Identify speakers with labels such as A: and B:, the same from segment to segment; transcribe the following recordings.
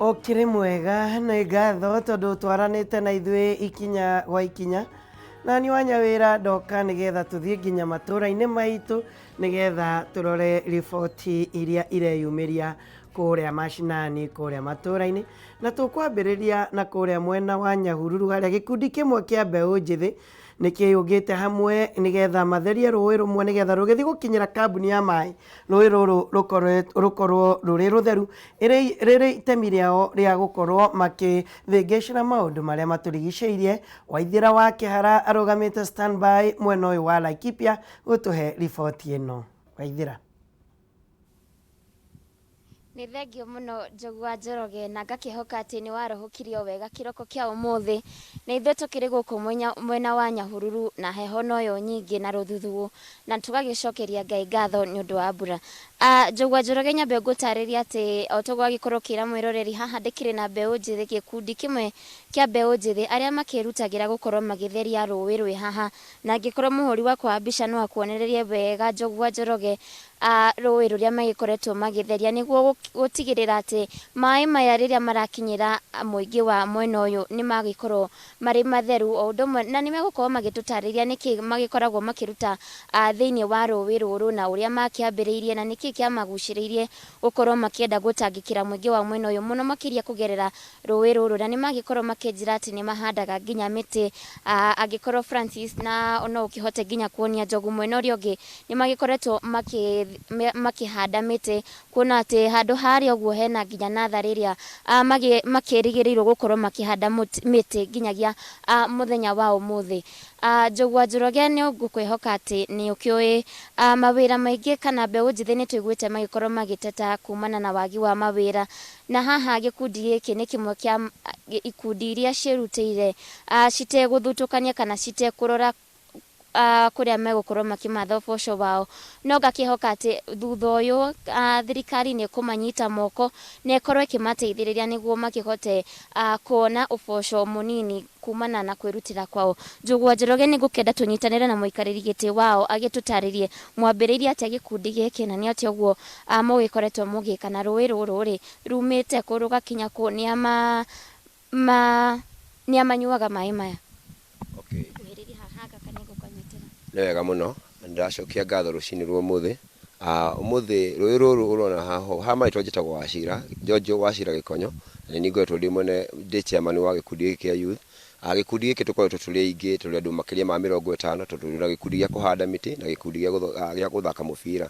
A: Okire mwega na ngatho tondu twaranite na ithuĩ ikinya gwa ikinya na ni wanya wĩra ndoka nigetha tuthie nginya matũra-inĩ maitũ nigetha turore riboti iria ireyumĩria kũrĩa mashinani kũrĩa matũra-inĩ na tũkwambĩrĩria na kũrĩa mwena wa Nyahururu harĩa gĩkundi kĩmwe kĩa mbeũ njĩthĩ nĩkĩyũngĩte hamwe nigetha matherie rũĩ rũmwe nigetha rũgĩthiĩ gũkinyĩra kambuni ya maĩ rũĩ rũrũ rũkorwo rũrĩ rũtheru rĩrĩ itemi rĩao rĩa gũkorwo makĩthĩngĩcĩra maũndũ marĩa matũrigicĩirie. Waithĩra wa Kĩhara arũgamĩte standby mwena ũyũ wa Laikipia gũtũhe riboti ĩno. Waithĩra.
B: Nĩ thengio mũno Njũgũ Njoroge na ngakĩhoka atĩ nĩ warohokirio wega kĩroko kĩa ũmũthĩ. Na ithuĩ tũkĩrĩ gũkũ mwena wa Nyahururu na heho noyo nyingĩ na rũthuthuũ na tũgagĩcokeria Ngai ngatho nĩ ũndũ wa mbura. Njũgũ Njoroge nyambe ngũtarĩria atĩ o toguo agĩkorwo kĩra mwĩroreri haha ndĩkĩrĩ na mbeũ njĩthĩ gĩkundi kĩmwe kĩa mbeũ njĩthĩ arĩa makĩrutagĩra gũkorwo magĩtheria rũĩ rwĩ haha na angĩkorwo mũhũri wakwa wa mbica no akuonererie wega Njũgũ Njoroge rũĩ rũrĩa magĩkoretwo magĩtheria nĩguo gũtigĩrĩra atĩ maĩ maya rĩrĩa marakinyĩra mũingĩ wa mwena ũyũ nĩ magĩkorwo marĩ matheru o ũndũ ũmwe na nĩ megũkorwo magĩtũtarĩria nĩkĩ magĩkoragwo makĩruta thĩinĩ wa rũĩ rũrũ na ũrĩa makĩambĩrĩirie na nĩkĩ kĩamagucĩrĩirie gũkorwo makĩenda gũtangĩkĩra mũingĩ wa mwena ũyũ mũno makĩria kũgerera rũĩ rũrũ na nĩ magĩkorwo makĩnjĩra atĩ nĩ mahandaga nginya mĩtĩ angĩkorwo Francis na no ũkĩhote nginya kuonia Njũgũ mwena ũrĩa ũngĩ nĩ magĩkoretwo makĩhanda mĩtĩ kuona atĩ handũ harĩa ũguo hena nginya natharĩ ĩrĩa makĩrĩgĩrĩirwo gũkorwo makĩhanda mĩtĩ nginyagia mũthenya wa ũmũthĩ. Njũgũ Njoroge nĩ ngũkwĩhoka atĩ nĩ ũkĩũĩ mawĩra maingĩ kana mbeũ njĩthĩ nĩ tũiguĩte magĩkorwo magĩteta kumana na wagi wa mawĩra na haha gĩkundi gĩkĩ nĩ kĩmwe kĩa ikundi iria ciĩrutĩire citegũthutũkania kana citekũrora kũrĩa megũkorwo makĩmatha ũboco wao no ngakĩhoka atĩ thutha ũyũ thirikari nĩ kũmanyita moko na ĩkorwo ĩkĩmateithĩrĩria nĩguo makĩhote kuona ũboco mũnini kumana na kwĩrutĩra kwao. Njũgũ Njoroge nĩ ngũkenda tũnyitanĩre na mũikarĩri gĩtĩ wao agĩtũtarĩrie mwambĩrĩrie atĩa gĩkundi gĩkĩ na nĩ atĩa ũguo mũgĩkoretwo mũgĩka na rũĩ rũrũ rumĩte kũ rũgakinya kũ nĩ amanyuaga maĩ maya.
C: Okay. Nĩ wega mũno ndacokia ngatho rũcinĩ rwa ũmũthĩ. Ũmũthĩ rũĩ rũrũ ũrona haha maitwo njĩtagwo Wachira Jojo Wachira Gĩkonyo na nĩ ngoretwo ndĩ mwene ndĩ chairman wa gĩkundi gĩkĩ kĩa youth. Gĩkundi gĩkĩ tũkoretwo tũrĩ aingĩ tũrĩ andũ makĩria ma 50 tondũ na gĩkundi gĩa kũhanda mĩtĩ na gĩkundi gĩa gũthaka mũbira.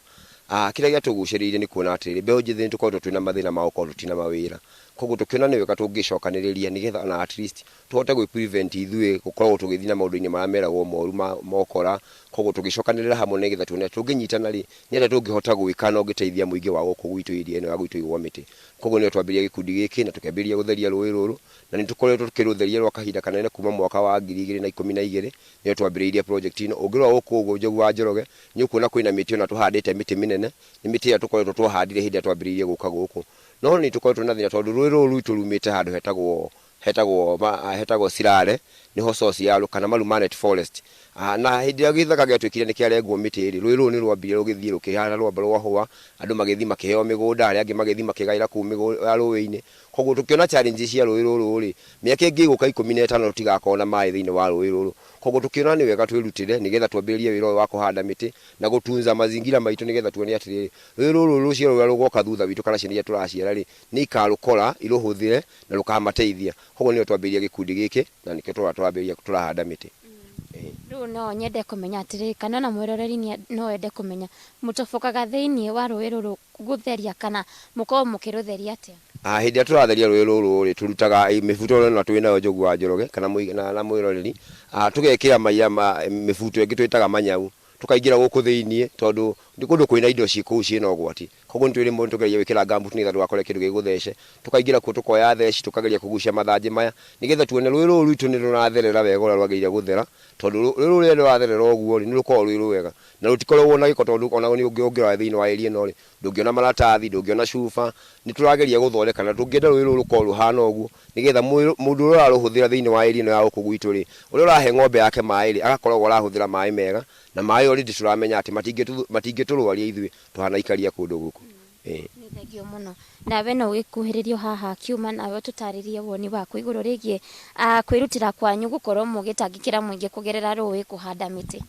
C: Kĩrĩa gĩatũgucĩrĩirie nĩ kuona atĩrĩrĩ mbeũ njĩthĩ tũkoretwo twĩna mathĩna ma gũkorwo tũtina mawĩra koguo tũkĩona nĩ wega tũngĩcokanĩrĩria nĩgetha na at least tũhote gwĩ prevent ithuĩ gũkorwo tũgĩthiĩ na maũndũ-inĩ marĩa meragwo moru mokora koguo tũgĩcokanĩrĩra hamwe nĩgetha tuone tũngĩnyitana rĩ nĩ atĩa tũngĩhota gwĩka na ũngĩteithia mũingĩ wa gũkũ gwitũ iria ĩno ya gwitũ igwa mĩtĩ. Koguo nĩyo twambĩrĩria gĩkundi gĩkĩ na tũkĩambĩrĩria gũtheria rũĩ rũrũ na nĩ tũkoretwo tũkĩrũtheria rwa kahinda kanene kuma mwaka wa 2012 nĩyo twambĩrĩirie project ĩno. Ũngĩrora gũkũ ũguo Njũgũ Njoroge nĩ ũkuona kwĩna mĩtĩ ona tũhandĩte mĩtĩ mĩnene nĩ mĩtĩ ĩrĩa tũkoretwo twahandire hĩndĩ ĩrĩa twambĩrĩirie gũka gũkũ no nĩ tũkoretwo na thĩna tondũ rũĩ rũrũ rwitũ rumĩte handũ hetagwo Sirare niho source ya kana Malumanet Forest na hĩndĩ ĩrĩa gĩthaka gĩatwĩkire nĩ kĩarengwo mĩtĩ ĩrĩ rũĩ rũrũ nĩ rwambire rũgĩthiĩ rũkĩhana rwamba rwahũa andũ magĩthiĩ makĩheo mĩgũnda arĩa angĩ magĩthiĩ makĩgaĩra kũu mĩgũnda rũĩ-inĩ. Koguo tũkĩona challenge cia rũĩ rũrũ rĩ mĩaka ĩngĩ gũka 15 rũtigakorwo na maĩ thĩinĩ wa rũĩ rũrũ. Koguo tũkĩona nĩ wega twĩrutĩre nĩgetha twambĩrĩrie wĩra ũyũ wa kũhanda mĩtĩ na gũtunza mazingira maitũ nĩgetha tuone atĩrĩrĩ rũĩ rũrũ rũciaro rũrĩa rũgoka thutha witũ kana ciana iria tũraciara rĩ nĩ ikarũkora irũhũthĩre na rũkamateithia. Koguo nĩyo twambĩrĩria gĩkundi gĩkĩ na nĩkĩo tũrambĩrĩria tũrahanda mĩtĩ.
B: Rĩu no nyende kũmenya atĩrĩrĩ kana na mwĩroreri no ende kũmenya mũtobokaga thĩinĩ wa rũĩ rũrũ gũtheria kana mũkorwo mũkĩrũtheria atĩa? Hĩndĩ
C: ĩrĩa tũratheria rũĩ rũrũ rĩ tũrutaga mĩbuto ĩno twĩnayo Njũgũ Njoroge kana na mwĩroreri tũgekĩra mĩbuto ĩngĩ twĩtaga manyau tukaingira gũkũ thĩinĩ tondũ ndĩ kũndũ kwĩna indo cikũu ciĩna ũgwati. Koguo nĩ twĩrĩ mũndũ tũgeria gwĩkĩra gambut nĩgetha ndũgakore kĩndũ gĩgũthece tukaingira kuo tukoya theci tukageria kũgucia mathanjĩ maya nĩgetha tuone rũĩ rũrũ rwitũ nĩ rũratherera wega ũrĩa rwagĩrĩire gũthera tondũ rũĩ rũrũ rũrĩa rũratherera ũguo nĩ rũkoragwo rwĩ rwega na rũtikoragwo na gĩko tondũ ona ũngĩrora thĩinĩ wa area ĩno rĩ ndũngĩona maratathi ndũngĩona cuba nĩ tũrageria gũthondeka na tũngĩenda rũĩ rũrũ rũkorwo rũhana ũguo nĩgetha mũndũ ũrĩa ũrarũhũthĩra thĩinĩ wa area ĩno ya gũkũ gwitũ rĩ ũrĩa ũrahe ng'ombe yake maĩ rĩ agakoragwo arahũthĩra maĩ mega na maĩ already tũramenya atĩ matingĩtũrwaria ithuĩ tũhana ikaria kũndũ gũkũ.
B: Nĩ thengio mũno. Nawe no gĩkuhĩrĩrio haha kiuma nawe tũtarĩrie woni waku igũrũ rĩgiĩ kwĩrutĩra kwanyu gũkorwo mũgĩtangĩkĩra mũingĩ kũgerera rũĩ kũhanda mĩtĩ.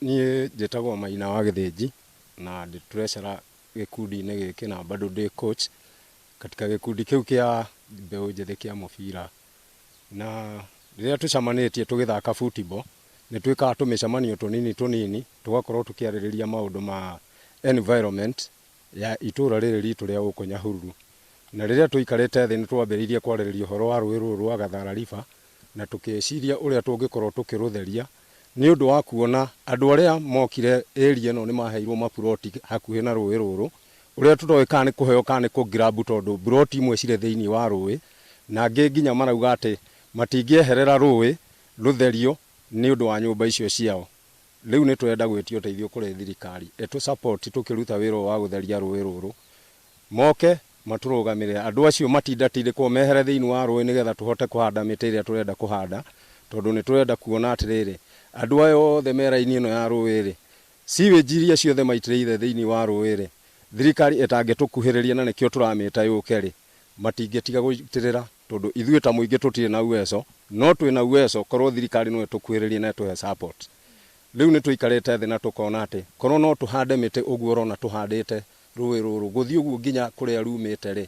D: Niĩ njĩtagwo Maina wa Gĩthĩnji na ndĩ treasurer gĩkundi-inĩ gĩkĩ na bado ndĩ coach katika gĩkundi kĩu kĩa mbeũ njĩthĩ kĩa mũbira. Na rĩrĩa tũcamanĩtie tũgĩthaka football nĩ twĩkaga tũmĩcamanio tũnini tũgakorwo tũkĩarĩrĩria maũndũ ma environment ya itũra rĩrĩ ritũ rĩa gũkũ Nyahururu. Na rĩrĩa tũikarĩte thĩ nĩ twambĩrĩirie kwarĩrĩria ũhoro wa rũĩ rũrũ rwa Gathara River na tũkĩciria ũrĩa tũngĩkorwo tũkĩrũtheria nĩ ũndũ wa kuona andũ arĩa mokire area ĩno nĩ maheirwo maburoti hakuhĩ na rũĩ rũrũ ũrĩa tũtoĩ kana nĩ kũheo kana nĩ kũgrab tondũ buroti imwe cirĩ thĩinĩ wa rũĩ na angĩ nginya marauga atĩ matingĩeherera rũĩ rũtherio nĩ ũndũ wa nyũmba icio ciao. Rĩu nĩ twenda gwĩtio ũteithio kũrĩ thirikari ĩtũ support tũkĩruta wĩra wa gũtheria rũĩ rũrũ, moke matũrũgamĩrĩre andũ acio matindatindĩkwo mehere thĩinĩ wa rũĩ nĩgetha tũhote kũhanda mĩtĩ ĩrĩa tũrenda kũhanda, tondũ nĩ tũrenda kuona atĩrĩrĩ andũ aya othe me raini ĩno ya rũĩ-rĩ sewage iria ciothe maitĩrĩire thĩinĩ wa rũĩ-rĩ thirikari ĩtangĩtũkuhĩrĩria na nĩkĩo tũramĩta yũke-rĩ matingĩtiga gũitĩrĩra tondũ ithuĩ ta mũingĩ tũtirĩ na uwezo, no twĩna uwezo korwo thirikari no ĩtũkuhĩrĩrie na ĩtũhe support. Rĩu nĩ tũikarĩte thĩ na tũkona atĩ korwo no tũhande mĩtĩ ũguo ũrona tũhandĩte rũĩ rũrũ gũthiĩ ũguo nginya kũrĩa rumĩte-rĩ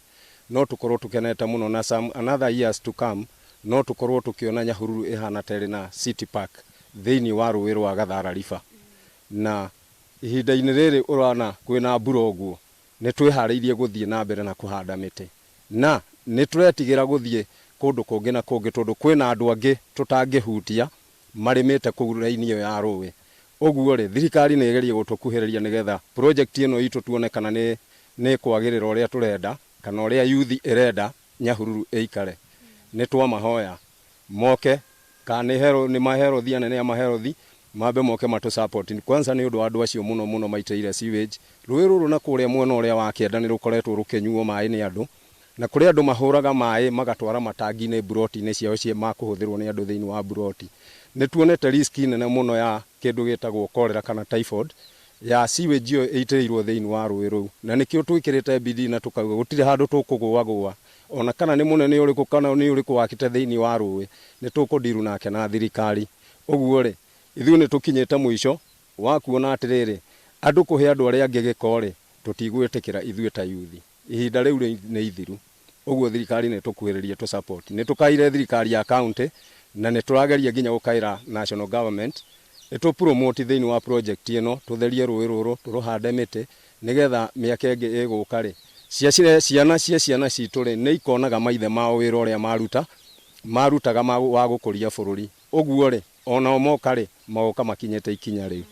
D: no tũkorwo tũkenete mũno na some another years to come no tũkorwo tũkĩona Nyahururu ĩhana ta ĩrĩ na city park thĩinĩ wa rũĩ rwa Gathara River. Na ihinda-inĩ rĩrĩ ũrona kwĩna mbura ũguo nĩ twĩharĩirie gũthiĩ na mbere na kũhanda mĩtĩ na nĩ tũretigĩra gũthiĩ kũndũ kũngĩ na kũngĩ tondũ kwĩna andũ angĩ tũtangĩhutia marĩmĩte kũu raini ĩyo ya rũĩ. Ũguo-rĩ thirikari nĩ ĩgerie gũtũkuhĩrĩria nĩgetha project ĩno itũ tuone kana nĩ kwagĩrĩra ũrĩa tũrenda kana ũrĩa youth ĩrenda Nyahururu ĩikare. Nĩ twamahoya moke kana nĩ maherothi anene a maherothi mambe moke matũ support kwanza nĩ ũndũ wa andũ acio mũno maitĩrĩire sewage. Rũĩ rũrũ na kũrĩa mwena ũrĩa wa Kĩenda nĩ rũkoretwo rũkĩnyuo maĩ nĩ andũ na kũrĩa andũ mahũraga maĩ magatwara matangi-inĩ buroti-inĩ ciao cia makũhũthĩrwo nĩ andũ thĩinĩ wa buroti. Nĩ tuonete risk nene mũno ya kĩndũ gĩtagwo cholera kana typhoid ya sewage ĩyo ĩitĩrĩirwo thĩinĩ wa rũĩ rũu, na nĩkĩo twĩkĩrĩte bidii na tũkauga gũtirĩ handũ tũkũgũagũa ona kana nĩ mũnene ũrĩkũ kana nĩ ũrĩkũ wakĩte thĩinĩ wa rũĩ nĩ tũkũndiru nake na thirikari. Ũguo-rĩ ithuĩ nĩ tũkinyĩte mũico wa kuona atĩrĩrĩ andũ kũhe andũ arĩa angĩ gĩko-rĩ tũtigwĩtĩkĩra ithuĩ ta youth. Ihinda rĩu nĩ ithiru. Ũguo thirikari nĩ tũkuhĩrĩrie tũ support. Nĩ tũkaire thirikari ya county na nĩ tũrageria nginya gũkaĩra national government ĩtũ promote thĩinĩ wa project ĩno tũtherie rũĩ rũrũ tũrũhande mĩtĩ nĩgetha mĩaka ĩngĩ ĩgũka-rĩ ciana citũ-rĩ nĩ ikonaga maithe mao wĩra ũrĩa marutaga wa gũkũria bũrũri. Ũguo-rĩ onao moka-rĩ magoka makinyĩte ikinya rĩu.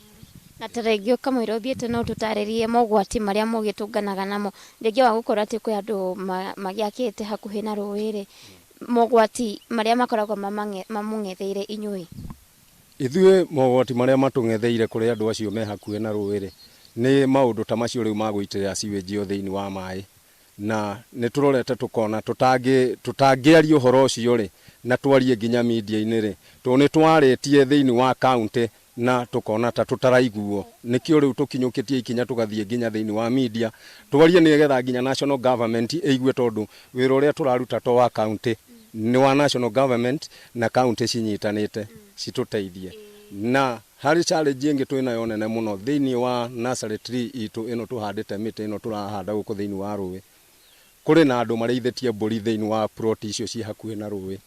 B: Na tarĩngĩ ũkamwĩra ũthiĩte no tũtarĩrie mogwati marĩa mũgĩtũnganaga namo rĩngĩ wa gũkorwo atĩ kwĩ andũ magĩakĩte hakuhĩ na rũĩ-rĩ mogwati marĩa makoragwo mamũng'etheire inyuĩ.
D: Ithuĩ mogwati marĩa matũng'etheire kũrĩ andũ acio me hakuhĩ na rũĩ-rĩ nĩ maũndũ ta macio rĩu magũitĩrĩra sewage ĩyo thĩinĩ wa maĩ, na nĩ tũrorete tũkona tũtangĩaria ũhoro ũcio-rĩ na twarie nginya media-inĩ-rĩ tondũ nĩ twarĩtie thĩinĩ wa county na tũkona ta tũtaraiguo. Nĩkĩo rĩu tũkinyũkĩtie ikinya tũgathiĩ nginya thĩinĩ wa media twarie nĩgetha nginya national government ĩigue tondũ wĩra ũrĩa tũraruta to wa county nĩ wa national government na county cinyitanĩte citũteithie. Na harĩ challenge ĩngĩ twĩnayo nene mũno thĩinĩ wa nursery tree itũ ĩno tũhandĩte mĩtĩ ĩno tũrahanda gũkũ thĩinĩ wa rũĩ. Kũrĩ na andũ marĩithĩtie mbũri thĩinĩ wa ploti icio ciĩ hakuhĩ na rũĩ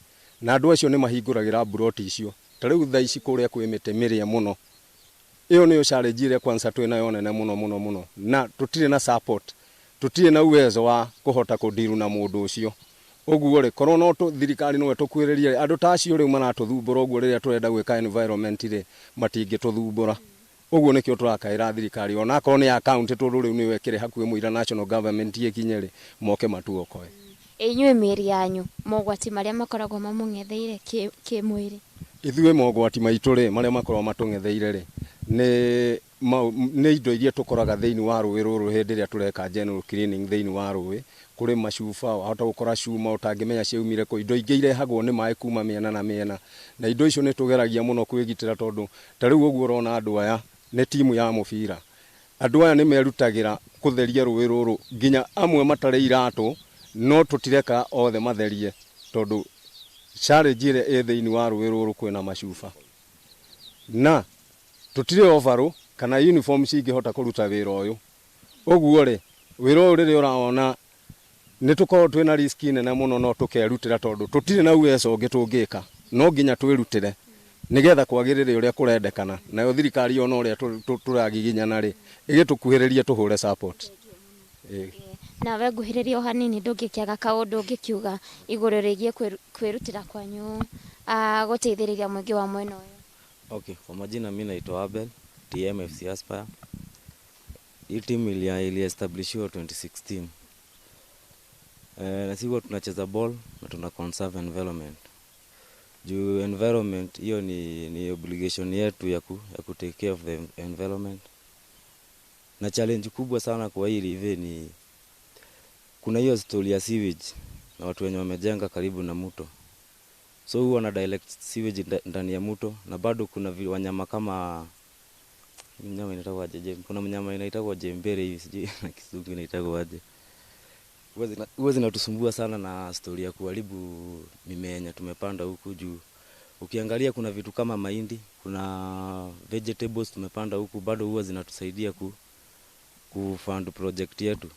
D: na andũ acio nĩ mahingũragĩra ploti icio. Ta rĩu thaa ici kũrĩa kwĩ mĩtĩ mĩrĩa mũno. Ĩyo nĩyo challenge ĩrĩa kwanza twĩnayo nene mũno na tũtirĩ na support, tũtirĩ na uwezo wa kũhota kũndiru na mũndũ ũcio. Ũguo-rĩ korwo no thirikari no ĩtũkuhĩrĩrie andũ ta acio rĩu maratũthumbũra ũguo rĩrĩa tũrenda gwĩka environment-rĩ matingĩtũthumbũra. Ũguo nĩkĩo tũrakaĩra thirikari onakorwo nĩ ya county tondũ rĩu nĩyo ĩkĩrĩ hakuhĩ mũira national government ĩkinye-rĩ moke matuokoe.
B: Inyuĩ mĩĩrĩ yanyu mogwati marĩa makoragwo mamũng'etheire kĩmwĩrĩ.
D: Ithuĩ mogwati maitũ-rĩ marĩa makoragwo matũng'etheire-rĩ nĩ indo iria tũkoraga thĩinĩ wa rũĩ rũrũ hĩndĩ ĩrĩa tũreka general cleaning thĩinĩ wa rũĩ. Kũrĩ macuba wahota gũkora cuma ũtangĩmenya ciaumire kũ, indo ingĩ irehagwo nĩ maĩ kuma mĩena na mĩena, na indo icio nĩ tũgeragia mũno kwĩgitĩra tondũ ta rĩu ũguo ũrona andũ aya nĩ timu ya mũbira. Andũ aya nĩ merutagĩra kutheria rũĩ rũrũ nginya amwe matarĩ iratũ no tũtireka othe matherie tondũ challenge ĩrĩa ĩ thĩinĩ wa rũĩ rũrũ kwĩna macuba na tũtirĩ overall kana uniform cingĩhota kũruta wĩra ũyũ. Ũguo rĩ wĩra ũyũ rĩrĩa ũraona nĩ tũkorwo twĩna risk nene mũno no tũkerutĩra tondũ tũtirĩ na uwezo ũngĩ tũngĩka, no nginya twĩrutĩre nigetha kwagĩrĩre ũrĩa kũrendekana, nayo thirikari ona ũrĩa tũragiginyana rĩ ĩgĩtũkuhĩrĩrie tũhũre support.
B: Nawe nguhĩrĩria o hanini ndũngĩkĩaga kaũndũ ũngĩkiuga igũrũ rĩgiĩ kwĩrutĩra kwanyu gũteithĩrĩria mũingĩ wa mwena ũyũ.
E: Okay, kwa majina mimi naitwa Abel, TMFC Aspire. Hii timu iliestablishiwa 2016. Na sisi tunacheza ball na tuna conserve environment. Juu environment hiyo ni obligation yetu ya ku take care of the environment. Na challenge kubwa sana kwa hili hivi ni kuna hiyo story ya sewage na watu wenye wamejenga karibu na mto. So huwa na direct sewage ndani ya mto na bado kuna wanyama kama mnyama inaitwa aje, kuna mnyama inaitwa jembere hivi sijui na Kizungu inaitwa aje. Huwa zinatusumbua sana na story ya kuharibu mimea yenye tumepanda huku juu. Ukiangalia kuna vitu kama mahindi, kuna vegetables tumepanda huku bado huwa zinatusaidia kufund project yetu.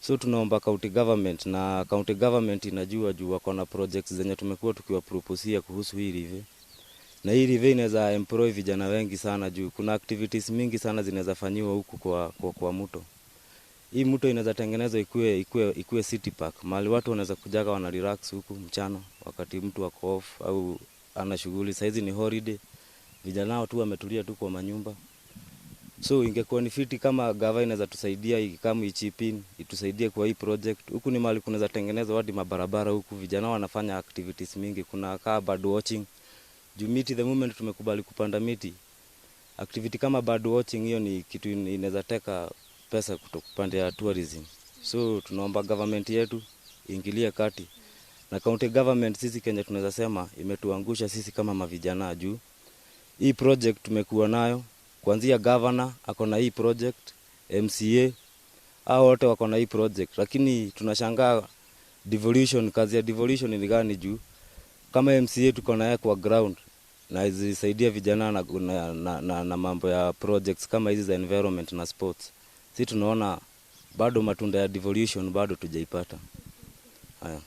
E: So tunaomba county government na county government inajua juu wako na projects zenye tumekuwa tukiwaproposia kuhusu hii river. Na hii river inaweza employ vijana wengi sana juu kuna activities mingi sana zinaweza fanywa huku kwa mto. Hii mto inaweza tengenezwa ikue city park. Mahali watu wanaweza kujaga wana relax huku mchana wakati mtu wako off au ana shughuli. Saizi ni holiday. Vijana wao tu wametulia tu kwa manyumba. So ingekuwa ni fiti kama gava inaweza tusaidia kama ichipin itusaidie kwa hii project. Huku ni mahali kunaweza tengenezwa hadi mabarabara huku vijana wanafanya activities mingi. Kuna kaa bird watching. Juu miti the moment tumekubali kupanda miti. Activity kama bird watching hiyo ni kitu inaweza teka pesa kutoka pande ya tourism. So tunaomba government yetu iingilie kati. Na county government sisi Kenya tunaweza sema imetuangusha sisi kama mavijana juu. Hii project tumekuwa nayo kuanzia governor ako na hii project, MCA hao wote wako na hii project, lakini tunashangaa devolution, kazi ya devolution ni gani juu kama MCA tuko naye kwa ground na izisaidia vijana na mambo ya projects kama hizi za environment na sports. Sisi tunaona bado matunda ya devolution bado tujaipata. Haya.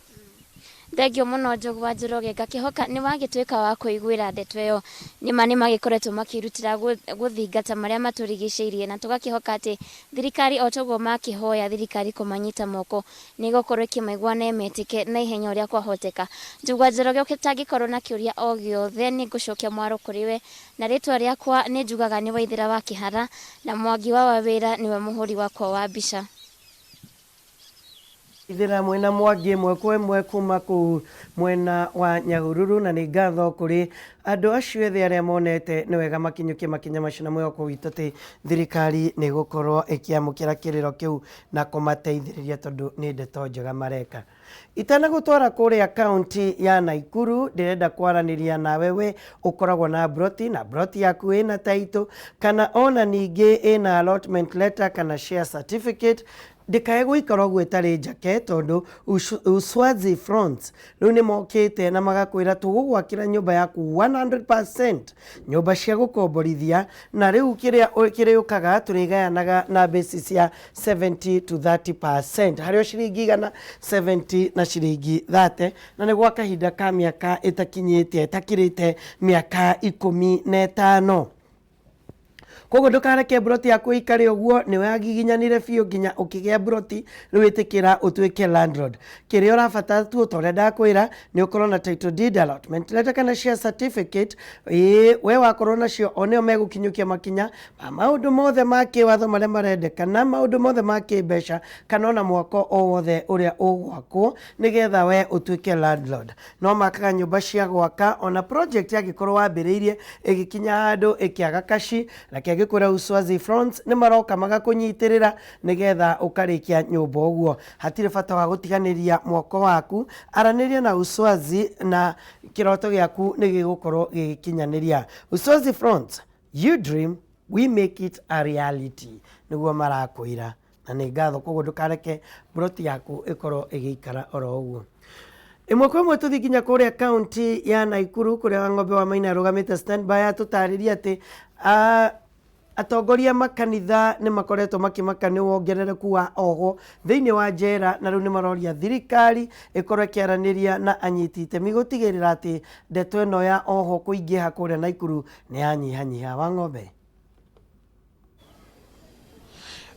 B: Thengio muno Njogu wa Njoroge ngakihoka ni wagituika wa kuiguira ndeto iyo nima ni magikoretwo makirutira guthingata maria maturigiceirie na tugakihoka ati thirikari otogo makihoya thirikari kumanyita moko ni gukorwo kimaigwa na emetike na ihenya uria kwahoteka. Njogu wa Njoroge ukitangikorwo na kiuria o giothe ni ngucokia mwaro kuriwe na ritwa riakwa ni njugaga ni Waithira wa Kihara na Mwangi wa Wawira niwe muhuri wakwa wa mbica.
A: Ithira mwena Mwangi mwe kuma ku mwena wa Nyahururu na nĩ ngatho kũrĩ andũ acio ethĩ arĩa monete nĩ wega makinyũkie makinya macio na mwĩhoko witũ atĩ thirikari nĩ gũkorwo ĩkĩamũkĩra kĩrĩro kĩu na kũmateithĩrĩria tondũ nĩ ndeto njega mareka. Itanagũtwara kũrĩa kaunti ya Naikuru ndĩrenda kwaranĩria nawe we ũkoragwo na broti na broti yaku ĩna taitũ kana ona ningĩ ĩna allotment letter kana share certificate ndikae gũikara ũguo ĩtarĩ njake tondũ Uswazi Front rĩu nĩ mokĩte na magakwĩra tũgũgwakĩra nyũmba yaku 100% nyũmba cia gũkomborithia na rĩu kĩrĩũkaga tũrĩgayanaga na basis ya 70 to 30% harĩa ciringi 70 na ciringi 30 na nĩ gwa kahinda ka mĩaka ĩtakĩrĩte mĩaka 15. Koguo ndukareke broti yaku ikare uguo ni wagiginyanire biũ nginya ukigĩa broti rĩu ĩtĩkĩra ũtuĩke landlord. Kĩrĩa ũrabatara tu ũtore ndakwĩra nĩ ũkorwo na title deed, allotment letter kana share certificate. We wakorwo nacio oneo megũkinyũkia makinya maũndũ mothe ma kĩwatho marĩa marendekana, maũndũ mothe ma kĩmbeca kana ona mwako o wothe ũrĩa ũgwakwo nĩgetha we ũtuĩke landlord. No makaga nyũmba cia gwaka ona project yagĩkorwo wambĩrĩirie ĩgĩkinya handũ ĩkĩaga kaci na kwĩra Uswazi Front nĩ maroka magakũnyitĩrĩra nĩgetha ũkarĩkia nyũmba ũguo. Hatirĩ bata wa gũtiganĩria mwako waku, aranĩria na Uswazi na kĩroto gĩaku nĩ gĩgũkorwo gĩgĩkinyanĩria. Uswazi Front, you dream, we make it a reality. Nĩguo marakwĩra. na nĩ ngatho koguo ndũkareke broti yaku ĩkorwo ĩgĩikara oro ũguo. Ĩmwe kwa ĩmwe tũthiĩ nginya kũrĩa kaunti ya Naikuru kũrĩa Ng'ombe wa Maina arũgamĩte standby atũtarĩria atĩ atongoria makanitha nĩ makoretwo makĩmaka nĩ wongerereku wa oho thĩinĩ wa njera, na rĩu nĩ maroria thirikari ĩkorwo ĩkĩaranĩria na anyiti itemi gũtigĩrĩra atĩ ndeto ĩno ya oho kũingĩha kũrĩa Naikuru nĩ yanyihanyiha. Wa Ng'ombe.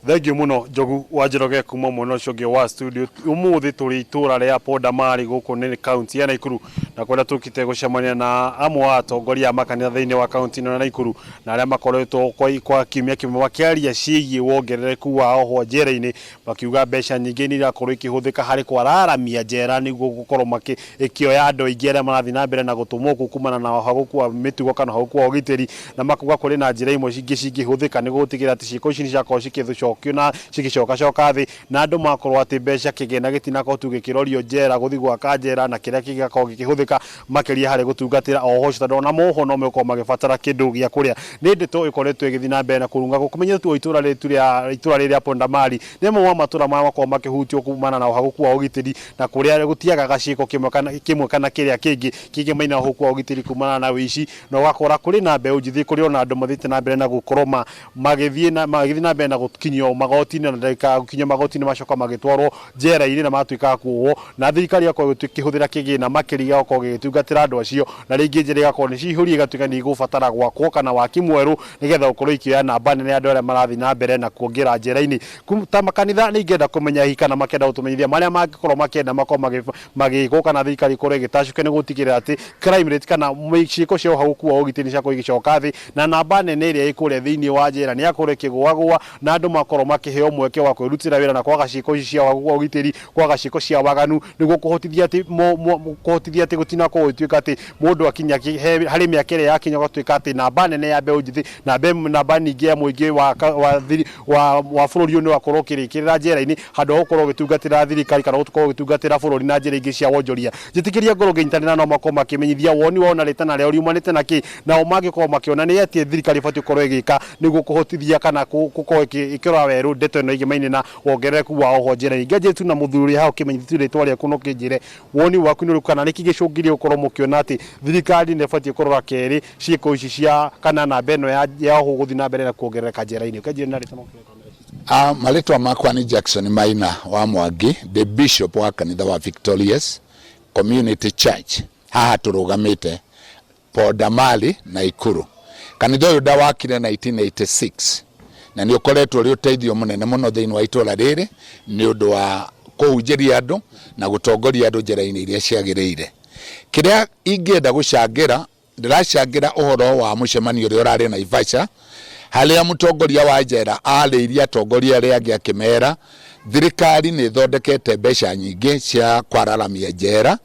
F: Thank you muno Njogu wa Njoroge kuma mwena ũcio ũngĩ wa studio. Umuthi tũrĩ itũra rĩa Pondamari gũkũ nĩ kaunti ya Naikuru, na kwenda tũkite gũcemania na amwe wa atongoria a makanitha thĩinĩ wa kaunti ĩno ya Naikuru, na arĩa makoretwo kwa kiumia kĩmwe makĩaria ciĩgiĩ wongerereku wa oho njera-inĩ, makiuga mbeca nyingĩ nĩ irakorwo ikĩhũthĩka harĩ kwararamia njera nĩguo gũkorwo makĩoya andũ aingĩ arĩa marathiĩ na mbere na gũtũmwo kumana na ũhagũku wa mĩtugo kana ũhagũku wa ũgitĩri, na makuga kũrĩ na njĩra imwe cingĩhũthĩka nĩguo gũtigĩrĩra atĩ ciĩko ici nĩ ciakorwo cikĩthũcokio na cigicoka thĩ, na andũ makorwo atĩ mbeca kĩgĩna gĩtinakorwo tu gĩkĩrorio njera gũthiĩ gwaka njera, na kĩrĩa gĩgakorwo gĩkĩhũthĩka makĩria harĩ gũtungatĩra oho tondũ ona moho no makorwo magĩbatara kĩndũ gĩa kũrĩa. Nĩ ndeto ĩkoretwo ĩgĩthiĩ na mbere na kũrunga gũkũmenya tu itũra rĩrĩ rĩa Pondamari nĩ amwe wa matũra marĩa makorwo makĩhutio kumana na ũhagũku wa ũgitĩri, na kũrĩa gũtiagaga ciĩko kĩmwe kana kĩrĩa kĩngĩ kĩngĩmaina ũhagũku wa ũgitĩri kumana na wĩici, na ũgakora kũrĩ na mbeũ njĩthĩ, kũrĩ ona andũ mathiĩte na mbere na gũkorwo magĩthiĩ na mbere na gũkinyio magoti-inĩ, na ndagĩka gũkinyio magoti-inĩ macoka magĩtwarwo njera-inĩ na matuĩka kuohwo, na thirikari yakorwo ĩkĩhũthĩra kĩgĩna makĩria gũkorwo gĩgĩtungatĩra andũ acio, na rĩngĩ njĩra igakorwo nĩ cihũrie igatuĩka nĩ igũbatara gwakwo kana waki mwerũ nĩgetha gũkorwo ikĩoya namba nene andũ arĩa marathiĩ na mbere na kuongera njera-inĩ. Ta makanitha nĩ ingĩenda kũmenya hihi kana makĩenda gũtũmenyithia marĩa mangĩkorwo makĩenda makorwo magĩkwo kana thirikari ikorwo ĩgĩtacũkia nĩguo gũtigĩrĩra atĩ crime rate kana ciĩko cia ũhagũku wa ũgitĩri ciakorwo igĩcoka thĩ, na namba nene ĩrĩa ĩkũrĩa thĩinĩ wa njera nĩ yakorwo ĩkĩgũagũa, na andũ makorwo makĩheo mweke wa kwĩrutĩra wĩra na kwaga ciĩko ici cia ũhagũku wa ũgitĩri, kwaga ciĩko cia waganu, nĩguo kũhotithia atĩ gũtinakorwo gũtuĩka atĩ mũndũ akinya harĩ mĩaka ĩrĩa yakinya gũtuĩka atĩ namba nene ya mbeũ njĩthĩ na namba nyingĩ ya mũingĩ wa bũrũri ũyũ nĩ wakorwo ũkĩrĩkĩrĩra njera-inĩ handũ ha gũkorwo ũgĩtungatĩra thirikari kana gũkorwo ũgĩtungatĩra bũrũri na njĩra ingĩ cia wonjoria. Njĩtĩkĩria ngorwo ngĩnyitanĩra no makorwo makĩmenyithia woni wao na rĩtana rĩao riumanĩte na kĩ, nao mangĩkorwo makĩona nĩ atĩ thirikari ĩbatiĩ gũkorwo ĩgĩka nĩguo kũhotithia kana gũkorwo ĩkĩrora werũ ndeto ĩno ĩgĩmaine na wongerereku wa oho njera-inĩ. Ngĩanjĩrĩria tu na mũthuri hau kĩmenyithia rĩtwa rĩaku no kĩnjĩre woni waku nĩ ũrĩkũ, kana nĩ kĩgĩcũngĩrie gũkorwo mũkĩona atĩ thirikari nĩ ĩbatiĩ kũrora kerĩ ciĩko ici cia kana namba ĩno ya oho gũthiĩ na mbere na kuongerereka njera-inĩ. Ngĩanjĩrĩria na rĩtwa
G: Marĩtwa makwa nĩ Jackson Maina wa Mwangi, the bishop wa kanitha wa Victorious Community Church. Haha tũrũgamĩte Pondamari Naikuru. Kanitha ũyũ ndawakire 1986 na nĩ ũkoretwo ũrĩ ũteithio mũnene mũno thĩinĩ wa itũra rĩrĩ nĩ ũndũ wa kũhunjĩria andũ na gũtongoria andũ njĩra-inĩ iria ciagĩrĩire. Kĩrĩa ingĩenda gũcangĩra, ndĩracangĩra ũhoro wa mũcemanio ũrĩa ũrarĩ Naivasha, harĩa mũtongoria wa njera arĩirie atongoria arĩa angĩ akĩmera thirikari nĩ ĩthondekete mbeca nyingĩ cia kwararamia njera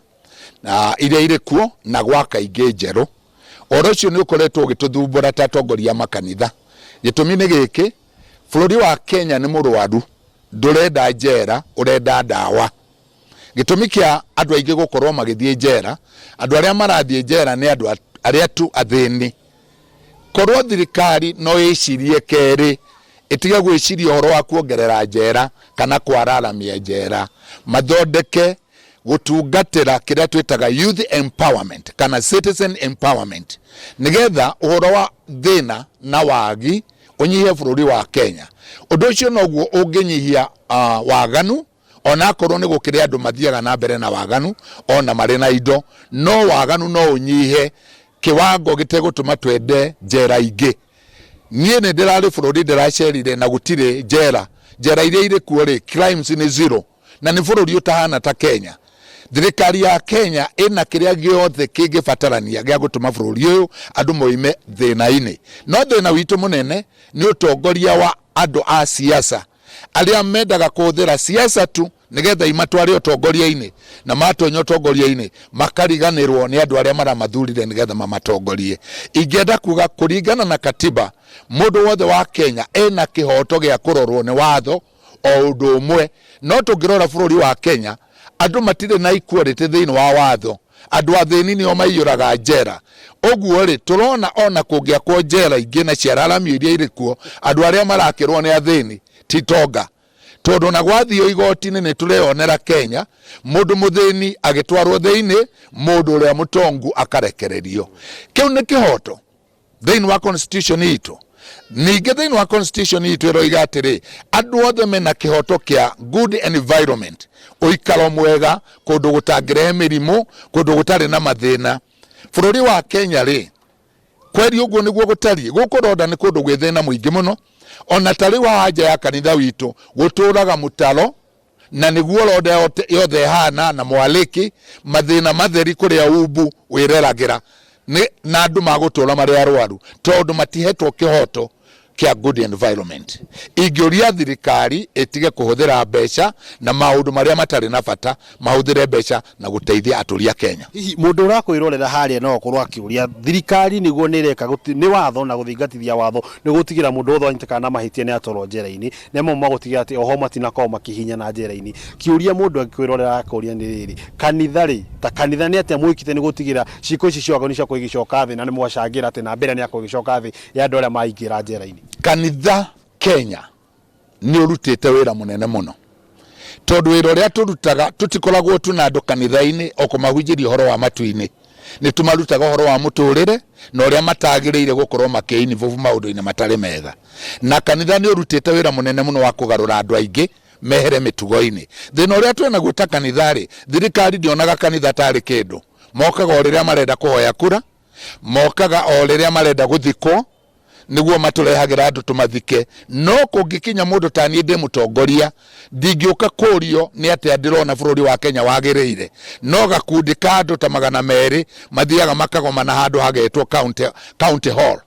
G: na iria irĩ kuo na gwaka ingĩ njerũ. Ũhoro ũcio nĩ ũkoretwo ũgĩtũthumbũra ta atongoria makanitha. Gĩtũmi nĩ gĩkĩ, bũrũri wa Kenya nĩ mũrwaru, ndũrenda njera, ũrenda ndawa. Gĩtũmi kĩa andũ aingĩ gũkorwo magĩthiĩ njera, andũ arĩa marathiĩ njera nĩ andũ arĩa tu athĩni. Korwo thirikari no ĩcirie kerĩ, ĩtige gwĩciria ũhoro wa kuongerera njera kana kwararamia njera, mathondeke gũtungatĩra kĩrĩa twĩtaga youth empowerment kana citizen empowerment, nĩgetha ũhoro wa thĩna na wagi ũnyihie bũrũri wa Kenya. Ũndũ ũcio noguo ũngĩnyihia waganu, ona akorwo nĩ gũkĩrĩ andũ mathiaga na mbere na waganu ona marĩ na indo, no waganu no ũnyihe kiwango gĩtegũtũma twende njera ingĩ. Niĩ nĩ ndĩrarĩ bũrũri ndĩracerire na gũtirĩ njera iria irĩ kuo rĩ, crimes nĩ zero, na nĩ bũrũri ũtahana ta Kenya. Thirikari ya Kenya ĩna kĩrĩa gĩothe kĩngĩbatarania gĩa gũtũma bũrũri ũyũ andũ moime thĩna-inĩ. No thĩna witũ mũnene nĩ ũtongoria wa andũ a siasa arĩa mendaga kũhũthĩra siasa tu nĩgetha imatware ũtongoria-inĩ, na matonya ũtongoria-inĩ makariganĩrwo nĩ andũ arĩa maramathurire nĩgetha mamatongorie. Ingĩenda kuga kũringana na katiba, mũndũ wothe wa Kenya ena kĩhoto gĩa kũrorwo nĩ watho o ũndũ ũmwe. No tũngĩrora bũrũri wa Kenya, andũ matirĩ na equality thĩinĩ wa watho. Andũ athĩni nĩo maiyũraga njera. Ũguo rĩ, tũrona ona kũngĩakwo njera ingĩ na ciararamio iria irĩ kuo, andũ arĩa marakĩrwo nĩ athĩni ti tonga. tondu na gwathio igoti-ini ni tureonera Kenya mundu muthini agitwarwo thiini mundu uria mutongu akarekererio. Kiu ni kihoto thiini wa constitution itu. Ningi thiini wa constitution itu iroiga atiri andu othe mena kihoto kia good environment, uikaro mwega, kundu gutangirehe mirimu, kundu gutari na mathina. Bururi wa Kenya ri kweri uguo niguo gutari guku roda ni kundu gwi thina muingi muno, ona tari wa haja ya kanitha witu guturaga mutaro na niguo roda yothe hana na mwaliki mathina matheri kuria ubu wireragira na andu magutura mari arwaru tondu matihetwo kihoto kia good environment. Ingioria thirikari itige kuhuthira mbeca na maundu maria matari na bata, mahuthire mbeca na guteithia aturia Kenya.
F: Hihi mundu urakwirorera haria no korwo akiuria thirikari niguo nireka ni watho na guthingatithia watho ni gutigira mundu othe anyiteka na mahitia ni atoro njera-ini nemo magutigira ati oho matinako makihinya na njera-ini. Kiuria mundu akwirorera akuria ni riri kanitha ri ta kanitha ni atia mwikite ni gutigira ciko ici ciago ni cia kuigicoka thi na ni mwacangira ati na mbere ni akuigicoka thi ya andu aria maingira njera-ini.
G: Kanitha Kenya ni urutite wira munene muno tondu wira uria turutaga tutikoragwo tuna andu kanitha-ini okumahunjiria uhoro wa matu-ini, ni tumarutaga uhoro wa muturire na uria matagiriire gukorwo makiinvolve maundu-ini matari mega. Na kanitha ni urutite wira munene muno wa kugarura andu aingi mehere mitugo-ini. Thina uria twena guta kanitha ri thirikari ndionaga kanitha tari kindu, mokaga o riria marenda kuhoya kura, mokaga o riria marenda guthikwo niguo maturehagira andu tumathike. No kungikinya mundu tani ndi mutongoria ndingiuka kurio ni ati ndirona bururi wa Kenya wagiriire, no gakundi ka andu ta 200 mathiaga makagomana handu hagetwo county hall.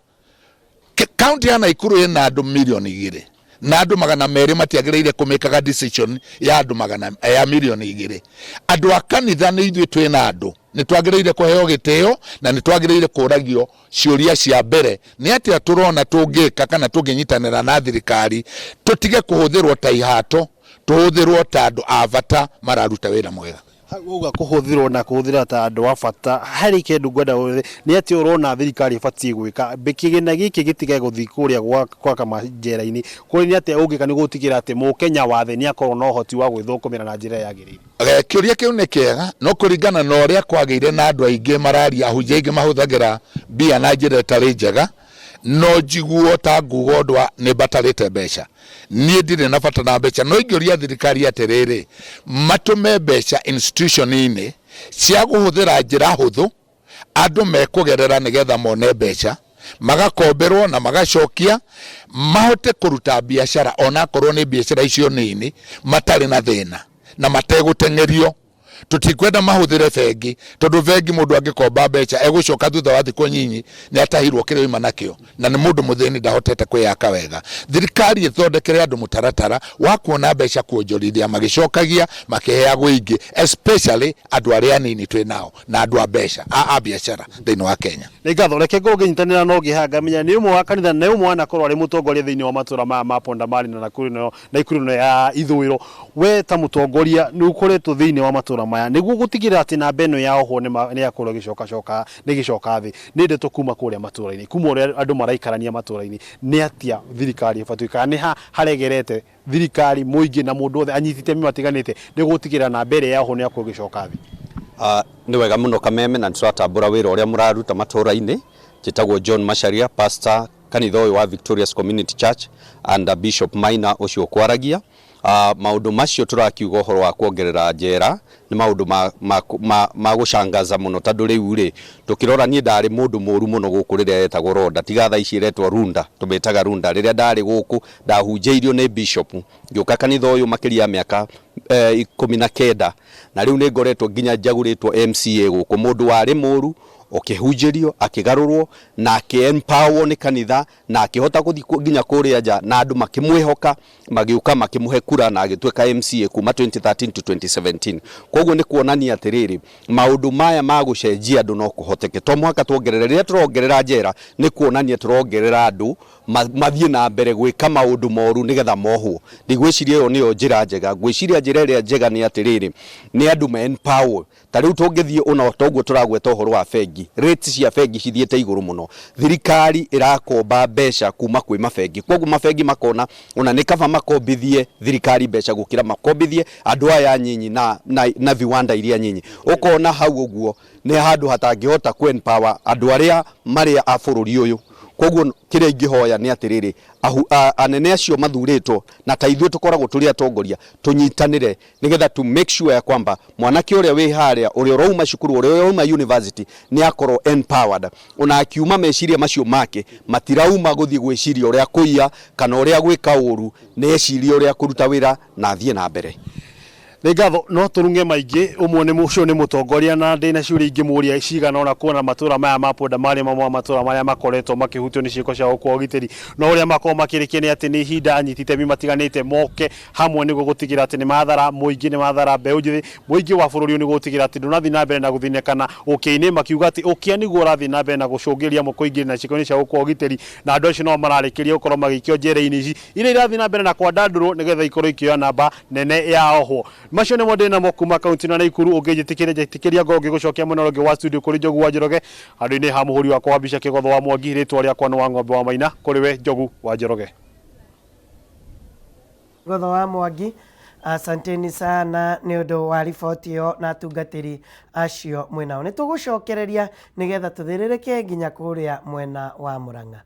G: County ya Naikuru ina andu milioni 2 na andu 200 matiagiriire kumekaga decision ya andu ya milioni 2. Andu a kanitha ni ithuĩ twina andu ni twagiriire kuheo giteo na ni twagiriire kuragio ciuria cia mbere ni ati turona tungika kana tunginyitanira na thirikari tutige kuhuthirwo ta ihato, tuhuthirwo ta andu a bata mararuta wira mwega.
F: Uga kuhuthirwo na kuhuthira ta andu a bata hari kindu gwenda ni ati urona thirikari ibatie gwika bikigina giki gitige guthi kuria kwa kama njera-ini kuri ni ati ungika ni gutigira ati mukenya wathe ni akorwo no hoti wa gwithukumira na njira yagirire.
G: Kiuria kiu ni kiega no kuringana na uria kwagire na andu aingi mararia ahunjia aingi mahuthagira bia na njira tari njega, no njiguo ta ngugo ndwa ni batarite mbeca. Nie ndire na bata na mbeca, no ingioria thirikari atiriri matume mbeca institution-ini cia guhuthira njira huthu andu mekugerera nigetha mone mbeca magakomberwo na magacokia mahote kuruta biashara ona korwo ni biashara icio nini matari na thina na mategutengerio. Tutikwenda mahuthire bengi tondu bengi mundu angikomba mbeca egucoka thutha wa thiku nyinyi ni atahirwo kirio ima nakio na ni mundu muthini ndahotete kwiyaka wega. Thirikari ithondekere andu mutaratara wa kuona mbeca kuonjorithia magicokagia makiheagwo ingi, especially andu aria nini twinao na andu a mbeca a biashara thiini wa Kenya.
F: Ni gathoreke ngunginyitanira no gihanga menya ni umwe wa kanitha na umwe anakorwo ari mutongoria thiini wa matura ma Ponda Mali na Naikuru ya ithuiro. We ta mutongoria ni ukoretwo thiini wa matura maya niguo gutigira ati na beno ya oho ni akorwo gicoka ni gicoka thi ni ndeto kuma kuria matura-ini kuma uria andu maraikarania matura-ini ni atia thirikari ibatuika ni haregerete thirikari muingi na mundu othe anyitite matiganite ni gutigira na mbere ya oho ni akorwo gicoka thi.
H: Ni wega muno kameme na turatambura wira uria muraruta matura-ini. Jitagwo John Macharia, pastor kanitha uyu wa Victorious Community Church and Bishop Maina ucio kwaragia. Maundu macio turakiuga uhoro wa kuongerera njera ni maundu ma gucangaza muno tondu riu ri tukirora nie ndari mundu muru muno guku riria etagwo Ronda tiga tha ici retwa Runda tubetaga Runda riria ndari guku ndahunjeirio ni bishop ngioka kanitha uyu makiria miaka 19 na riu ni ngoretwo nginya njaguritwo MCA guku mundu wari muru okihunjirio akigarurwo na akiempower ni kanitha na akihota guthi nginya kuria nja na andu makimwihoka magiuka makimuhe kura na agitweka MCA kuma 2013 to 2017. Koguo ni kuonania atiriri maundu maya ma gucenjia andu no kuhoteke to mwaka tuongerera riria turongerera njera ni kuonania turongerera andu mathie na mbere gwika maundu moru nigetha mohwo. Ndigwiciria yo niyo njira njega, gwiciria njira iria njega ni atiriri ni andu me empower. Ta riu tungithie ona toguo turagweta uhoro wa bengi bengi rates cia bengi cithiete iguru muno thirikari irakomba mbeca kuma kwi mabengi koguo mabengi makona ona ni kaba makombithie thirikari mbeca gukira makombithie andu aya nyinyi na viwanda iria nyinyi ukona hau uguo ni handu hatangihota empower andu aria mari a bururi uyu koguo kire ingihoya ni atiriri anene acio mathuritwo na taithwe tukoragwo turi atongoria tunyitanire nigetha to make sure ya kwamba mwanake uria wi haria uria rauma cukuru uria rauma university ni akorwo empowered ona akiuma meciria macio make matirauma guthie gwiciria uria kuiya kana uria gwika uru ni eciria uria kuruta wira na thie na mbere.
F: Ngatho no turunge maingi umwe ni mucio ni mutongoria na ndina ciuri ingi muria cigana ona kuona matura maya ma poda mari mamwe matura maya makoretwo makihutio ni ciiko cia ukogiteri no uria makoma makirikene ati ni hinda anyitite mi matiganite moke hamwe ni gugutigira ati ni mathara muingi ni mathara mbeu njithi muingi wa bururi ni gugutigira ati ndunathi na mbere na guthinekana ukiine makiuga ati ukia ni gurathi na mbere na gucungiria mukoingi na ciiko ni cia ukogiteri na andu acio no mararikiria ukorwo magikio njera-ini ici ire irathi na mbere na kwandandurwo nigetha ikorwo ikioya namba nene ya oho macio ni modena mokuma kaunti na Naikuru ungijitikiria ngo ngigucokia muno rongi wa studio kuri Njogu wa Njoroge andu-ini ha muhuri wa kwa Bisha Kigotho wa Mwangi ritwa ria kwa wa Ng'ombe wa Maina kuri we Njogu wa Njoroge
A: Gotho wa Mwangi asanteni sana ni undu wa riboti yo na tungatiri acio mwena ni tugucokereria nigetha tuthiririke nginya kuria mwena wa Murang'a.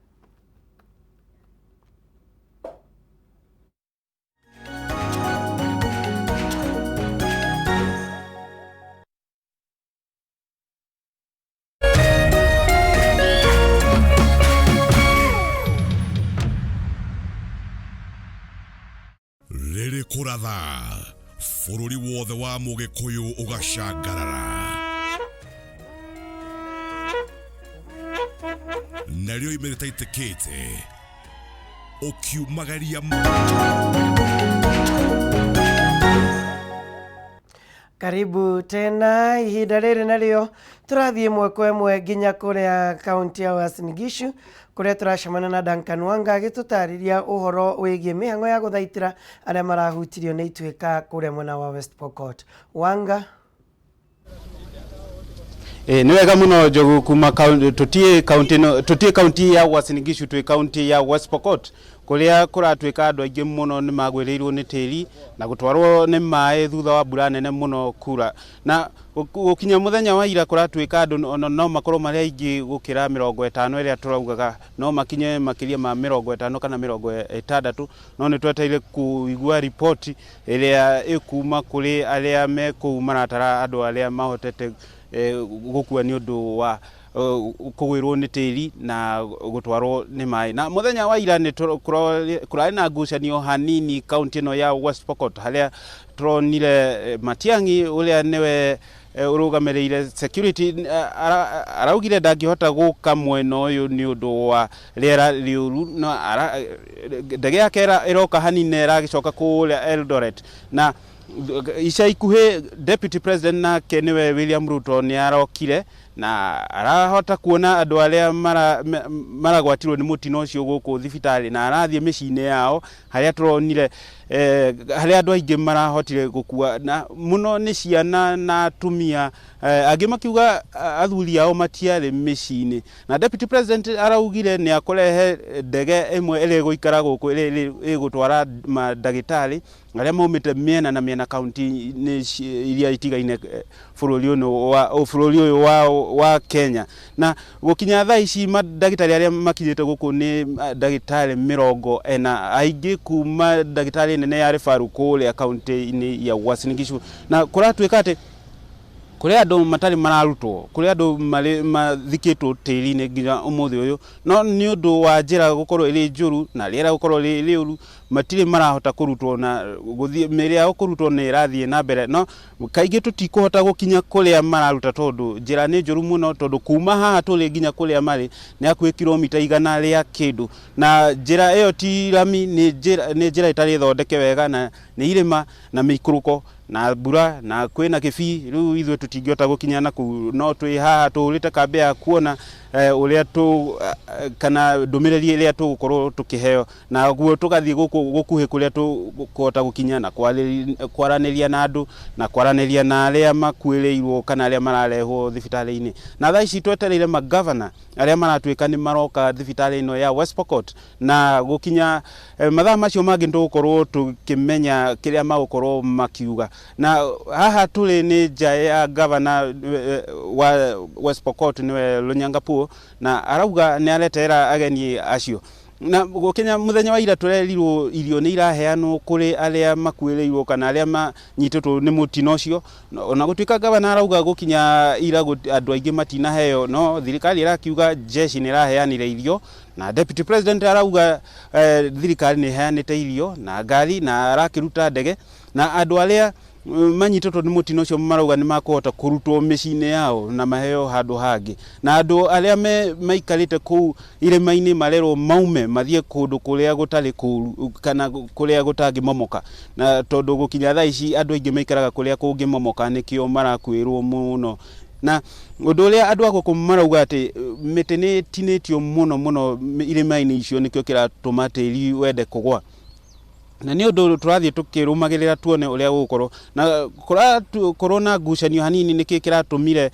I: Riri kuratha bururi wothe wa Mugikuyu ugacangarara nario imereta itekete ukiumagaria
A: Karibu tena ihinda riri nario turathie mweko mwe nginya kuria kaunti ya Uasin Gishu kuria turacemana na Duncan Wanga agitutariria uhoro wigie mihango ya guthaitira aria marahutirio ni itweka kuria mwena wa West Pokot. Wanga
J: ni wega muno Njogu kuma tutie county ya Uasin Gishu twi county ya West Pokot kuria kuratwika andu aingi muno ni magwirirwo ni tiri na gutwarwo ni mai thutha wa mbura nene muno kura na gukinya muthenya wa ira kuratwika andu no makorwo mari aingi gukira 50 iria turaugaga no makinye makiria ma 50 kana 60 no ni tweteire kuigua report iria ikuma kuri aria me kumaratara andu aria mahotete gukua ni undu wa kugwirwo ni tiri na gutwarwo ni mai na muthenya wa ira ni kurari na ngucanio hanini county no ya West Pokot haria turonire Matiangi uria niwe urugamereire security araugire ndangihota guka mwena uyu ni undu wa riera riuru no ndege yake iroka hanini iragicoka kuria Eldoret na ica ikuhe deputy president na keniwe William Ruto ni arokire na arahota kuona andu aria maragwatirwo ni mutino ucio guku thibitari na arathie micine yao haria turonire haria andu aingi marahotire gukua na muno ni ciana na atumia angi makiuga athuri ao matiare micine na deputy president araugire ni akurehe ndege imwe iri guikara guku iri gutwara madagitari aria maumite miena na miena county ni iria itigaine bururi uyu wa Kenya na gukinya thaa ici madagitari aria makinyite guku ni dagitari 40 aingi kuma dagitari nene ya refaru kuria county ini ya Uasin Gishu na kuratwika ati kuria andu matari mararutwo kuria andu mathikitwo tiri-ini nginya umuthi uyu no ni undu wa njira gukorwo iri njuru na riera gukorwo iri uru matiri marahota kurutwo na guthie meri yao kurutwo ni irathie na mbere no kaingi tutikuhota gukinya kuria mararuta tondu njira ni njuru muno tondu kuma haha tuli nginya kuria mari ni akwi kilomita 100 ria kindu na njira iyo ti rami ni njira itari thondeke wega na ni irima na mikuruko na mbura na kwina kibi riu ithwe tutingiota gukinyana ku no twi haha turite kambe ya kuona uria tu kana ndumiriri iria tugukorwo tukiheo na guo tugathie gukuhe kuria tukuhota gukinyana kwaraniria na andu na kwaraniria na aria makuireirwo kana aria mararehwo thibitari-ini na thaa ici twetereire magavana aria maratwika ni maroka thibitari ino ya West Pokot na gukinya mathaa macio mangi ndugukorwo tukimenya kiria magukorwo makiuga na haha tuli ni nja ya gavana wa West Pokot niwe Lunyangapuo na arauga ni aretera ageni acio na gukinya muthenya wa ira turerirwo irio ni iraheanwo kuri aria makuireirwo kana aria manyititwo ni mutino ucio ona gutwika gavana arauga gukinya ira andu aingi matinaheo no thirikari irakiuga jeshi ni iraheanire irio na deputy president arauga thirikari ni heanite irio na ngari na arakiruta ndege na andu aria manyititwo ni mutino ucio marauga ni makuhota kurutwo micine yao na maheo handu hangi na andu aria maikarite ku irima-ini marerwo maume mathie kundu kuria gutari kuru kana kuria gutangi momoka na tondu gukinya thaa ici andu aingi maikaraga kuria kungi momoka nikio marakwirwo muno na undu uria andu aguku marauga ati miti ni tinitio muno irima-ini icio nikio kiratuma tiri wende kugwa na ni undu turathie tukirumagirira tuone uria gukorwo na corona ngucanio hanini niki kiratumire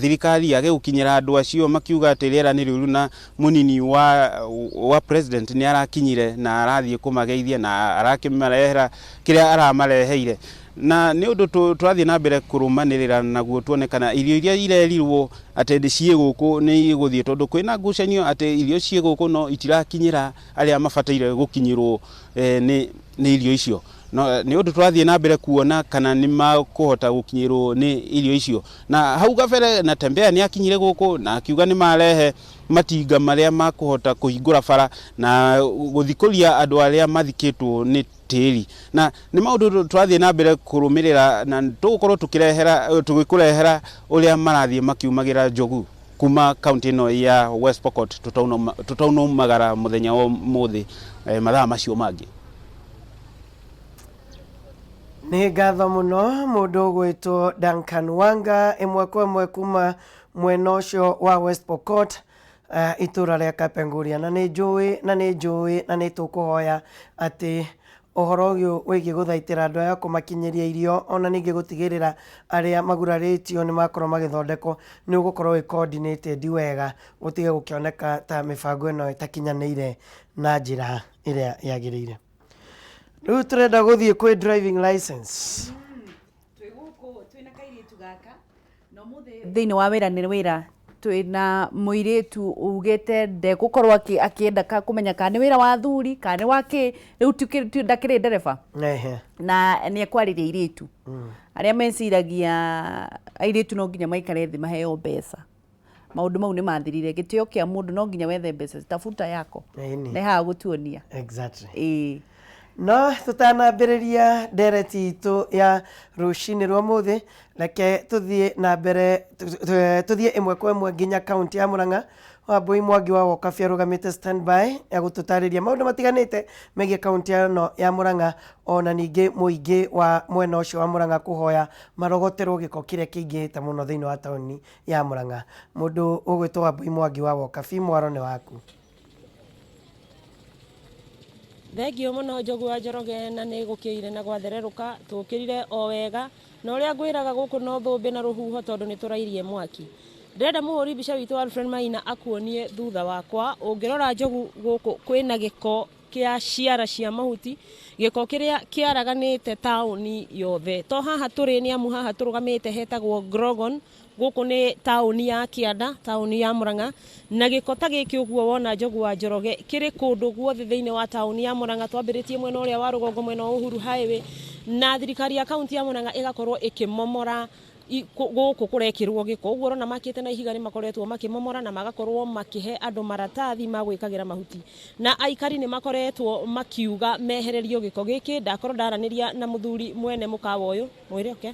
J: thirikari yage gukinyira andu acio makiuga ati riera ni riuru na munini wa president ni arakinyire na arathie kumageithia na arakimarehera kiria aramareheire na ni undu turathie na mbere kurumanirira naguo tuone kana irio iria irerirwo ati cie guku ni iguthie tondu kwina ngucanio ati irio cie guku no itirakinyira aria mabataire gukinyirwo ni irio icio no ni undu turathie na mbere kuona kana ni makuhota gukinyirwo ni irio icio na hau gabere na tembea ni akinyire guku na akiuga ni marehe matinga maria makuhota kuhingura bara na guthikuria andu aria mathikitwo ni tiri na ni maundu turathie na mbere kurumirira na tugukorwo tugikurehera uria marathie makiumagira njogu kuma county no ya West Pokot tutaunumagara muthenya wa muthi mathaa macio mangi
A: ni ngatho muno mundu gwitwo Duncan Wanga imwe kwa imwe kuma mwena ucio wa West Pokot itura ria Kapenguria na ni njui na ni tukuhoya ati ohoro uyu wigi guthaitira andu aya kumakinyiria irio ona ningi gutigirira aria maguraritio ni makorwo magithondekwo ni ugukorwo wi coordinated wega gutige gukioneka ta mibango ino itakinyanire na njira iria yagirire. Riu turenda guthie kwi driving license
K: twina kairitu gaka no muthe thiini wa wira ni wira twina muiritu ugite de gukorwo akienda kumenya kana ni wira wa thuri kana ni waki riu ndakiri ndereba na ni ekwariria iritu aria meciragia airitu no nginya maikare thi maheo mbeca maundu mau ni mathirire gitio kia mundu no nginya wethe mbeca tafuta yako na ha gutuonia
A: exactly no tutanambiriria ndereti itu ya rucini rwa muthi reke tuthie na mbere tuthie imwe kwa imwe nginya county ya Murang'a Wambui Mwangi wa Wokabia arugamite standby ya gututariria maundu matiganite megie county ya Murang'a ona ningi muingi wa mwena ucio wa Murang'a kuhoya marogoterwo giko kiria kiingita muno thiini wa tauni ya Murang'a. Mundu ugwitwo Wambui Mwangi wa Wokabia mwaro ni waku.
L: Thegio muno Njogu wa Njoroge na ni gukiire na gwathereruka tukirire o wega na uria ngwiraga guku no thumbi na ruhuho tondu ni turairie mwaki. Ndenda muhuri bica witu Alfred Maina akuonie thutha wakwa ungirora Njogu guku kwina giko kia ciara cia mahuti giko kiria kiaraganite tauni yothe to haha turi ni amu haha turugamite hetagwo Grogon guku ni tauni ya Kianda tauni ya Murang'a na giko ta giki uguo wona Njogu wa Njoroge kiri kundu guothe thiini wa tauni ya Murang'a twambiritie mwena uria wa rugongo mwena wa Uhuru Highway na thirikari ya kaunti ya Murang'a igakorwo ikimomora guku kurekirwo giko uguo rona makite na ihiga ni makoretwo makimomora na magakorwo makihe andu maratathi magwikagira mahuti na aikari ni makoretwo makiuga mehererio giko giki ndakorwo ndaraniria na muthuri mwene mukawa uyu mwire okay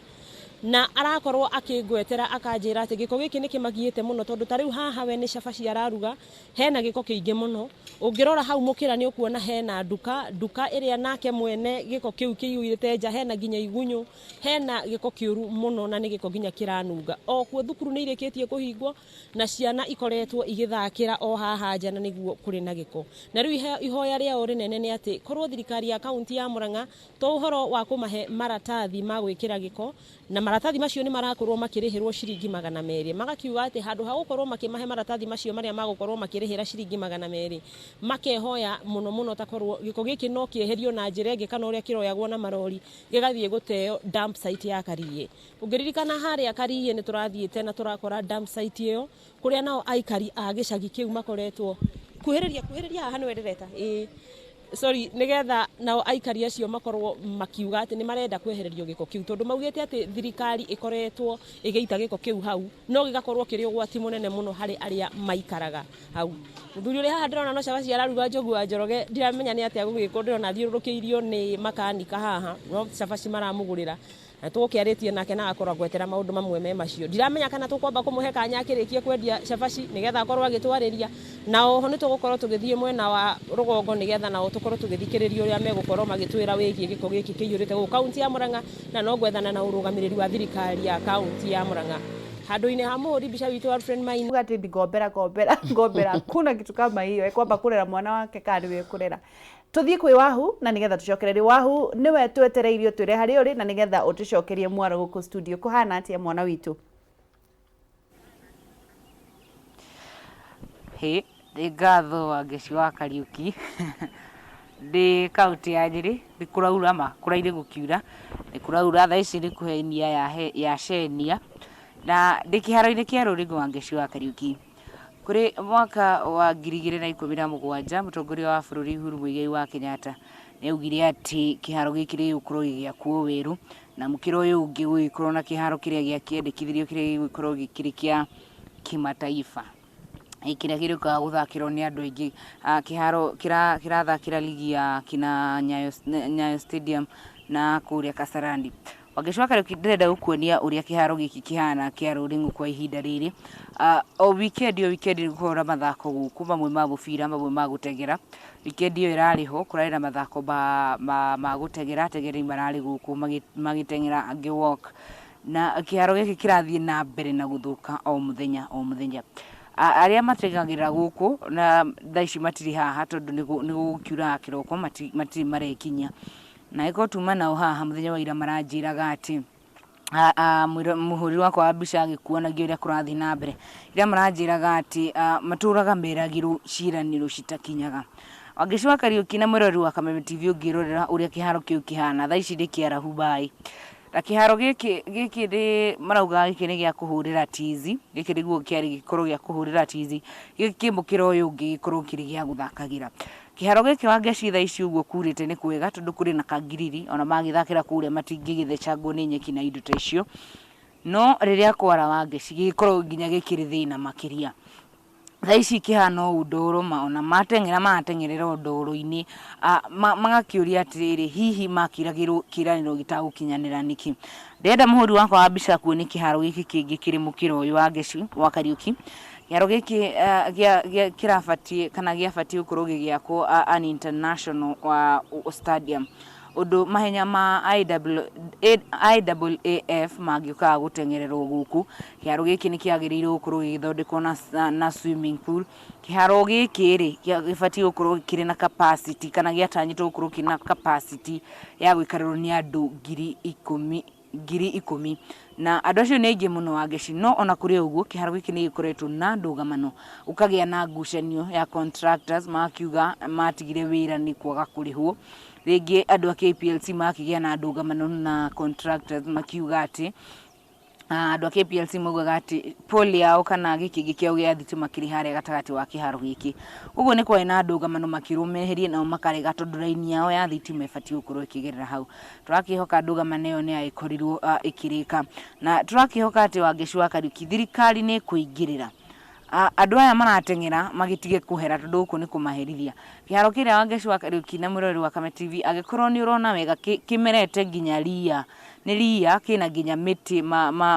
L: na arakorwo akingwetera akanjira ati giko giki nikimagiite muno tondu tariu haha we ni cabaci araruga hena giko kiingi muno ungirora hau mukira ni ukuona hena duka iria nake mwene giko kiu kiyuirite nja hena ginya igunyu hena giko kiuru muno na ni giko ginya kiranunga okuo thukuru ni irikitie kuhingwo na ciana ikoretwo igithakira o haha nja na niguo kuri na giko na riu ihoya ria ori nene ni ati korwo thirikari ya kaunti ya Murang'a to uhoro wa kumahe maratathi ma gwikira giko na maratathi macio ni marakorwo makirihirwo ciringi 200 magakiuga ati handu ha gukorwo makimahe maratathi macio maria magukorwo makirihira ciringi 200 makehoya muno takorwo giko giki no kieherio na njira ingi kana uria kiroyagwo na marori gigathie guteo dump site ya Karie ungiririkana haria Karie ni turathiite na turakora dump site iyo kuria nao aikari a gicagi kiu makoretwo kuhiriria haha ni wendereta sorry nigetha nao aikari acio makorwo makiuga ati ni marenda kwehererio giko kiu tondu maugite ati thirikari ikoretwo igeita giko kiu hau no gigakorwo kiri ugwati munene muno hari aria maikaraga hau muthuri uri haha ndirona no cabaci araruga njogu wa Njoroge ndiramenya ni ati agugiko ndirona thiururukiirio ni makanika haha no cabaci maramugurira na tukiaritie nake na akorwo gwetera maundu mamwe me macio ndiramenya kana tukwamba kumuhe kanya akirikie kwendia cabaci nigetha akorwo agitwariria na oho ni tugukorwo tugithie mwena wa rugongo nigetha na tukorwo tugithikiriria uria megukorwo magitwira wigie giko giki kiyurite ku kaunti ya Murang'a na no gwethana na urugamiriri wa thirikari ya kaunti ya Murang'a handu-ini ha muhuri bica witu Alfred Maina
K: ugati ngombera kuna kitu kama hiyo kwamba kurera mwana wake kandi we kurera tuthie kwi Wahu na nigetha tucokererie Wahu niwe twetereirio twire hari uri na nigetha utucokerie mwaro guku studio kuhana atia mwana witu
M: he ngatho wa Ngeci wa Kariuki ndi kaunti ya Nyeri ndikuraura ma kuraire gukiura ndikuraura tha ici ndikuhenia ya Shenia na ndikiharo-ini kia ruringo wa Ngeci wa Kariuki kuri mwaka wa 2017 mutongoria wa bururi Uhuru Muigai wa Kenyatta ni augire ati kiharo giki ri ukorwo giakuo weru na mukiro uyu ungi guikorwo na kiharo kiria giakiendekithirio kiria guikorwo gikiri kia kimataifa ikiria giruka guthakirwo ni andu aingi kiharo kirathakira ligi ya kina Nyayo Stadium na kuria Kasarani Ngeci wa Kariuki ndirenda gukuonia uria kiharo giki kihana kia ruringo kwa ihinda riri o weekend gukora mathako guku mamwe ma mubira mamwe ma gutegera weekend iyo irari ho kurarira mathako ma gutegera tegeri marari guku magitengera angi walk na kiharo giki kirathie na mbere na guthuka o muthenya aria mategagirira guku na thaici matiri haha tondu ni gukiura kiroko matiri marekinya na iko tuma na haha muthenya wa ira maranjiraga ati muhuri wakwa wa bica agikuonagia uria kurathi na mbere ira maranjiraga ati maturaga meragiru ciraniro citakinyaga Ngeci wa Kariuki na mwirori wa Kameme TV ungirorera uria kiharo kiu kihana thaici ndikiarahu bai na kiharo giki ri marauga giki ni gia kuhurira tizi giki niguo kiari gikorwo gia kuhurira tizi giki kimukira uyu ungi gikorwo kiri gia guthakagira kiharo giki wa Ngeci thaici uguo kurite ni kwega tondu kuri na kangiriri ona magithakira kuria matingigithecangwo ni nyeki na indo ta icio no riria kwara wa Ngeci gikorwo nginya gikiri thina makiria thaici kihana udoro maona matengerera udoro-ini magakiuria atiriri hihi makiragirwo kiraniro gitagukinyanira niki ndenda muhuri wakwa wa bica kuoni kiharo giki kingi kiri mukiro uyu wa Ngeci wa Kariuki kiharo giki kirafatie kana giafatie gukorwo gigiakwo an international stadium undu mahenya ma IAAF magiuka gutengererwo guku kiharo giki ni kiagiriirwo gukorwo githondekwo na swimming pool kiharo giki ri gifatie gukorwo kiri na capacity kana giatanyitwo gukorwo kiri na capacity ya gwikarirwo ni andu 10,000 na andu acio ni aingi muno wa Ngeci no ona kuri uguo kiharo giki ni gikoretwo na ndugamano ukagia na ngucanio ya contractors makiuga matigire wira ni kwaga kurihwo rigi andu a KPLC makigia na ndugamano na contractors makiuga ati andu a KPLC mogaga ati poli yao kana giki gikiao gia thitima kiri haria gatagati wa kiharo giki uguo ni kwa na ndugamano makirumeherie na makarega tondu raini yao ya thitima ifatie gukorwo ikigerera hau turakihoka ndugamano iyo ni aikorirwo ikirika na turakihoka ati wa Ngeci wa Kariuki thirikari ni kuingirira andu aya maratengera magitige kuhera tondu uku ni kumaherithia kiharo kiria wa Ngeci wa Kariuki na mwirori wa Kameme TV agikorwo ni urona wega kimerete nginya ria nĩ ria kĩna nginya mĩtĩ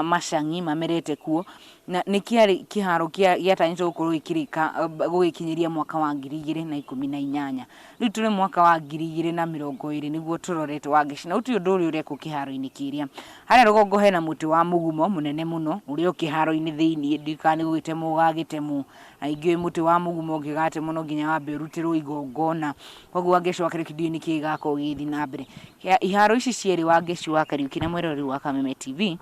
M: macangi mamerete kuo na nĩ kĩarĩ kĩharo gĩatanyĩtwo gũkorwo gĩkĩrĩka gũgĩkinyĩria mwaka wa 2018 rĩu tũrĩ mwaka wa 2020 nĩguo tũrorete Wangeci na ũtĩ ũndũ ũrĩa ũrekwo kĩharo-inĩ kĩrĩa harĩa rũgongo hena mũtĩ wa mũgumo mũnene mũno ũrĩa kĩharo-inĩ thĩinĩ ndikani gũgĩtemwo gagĩtemwo na ingĩ mũtĩ wa mũgumo ũngĩgatemwo no nginya wambe ũrutĩrwo igongona koguo Wangeci wa Kariuki nĩ kĩĩ gakorwo gĩthiĩ na mbere iharo ici cierĩ Wangeci wa Kariuki na mwĩrori wa Kameme TV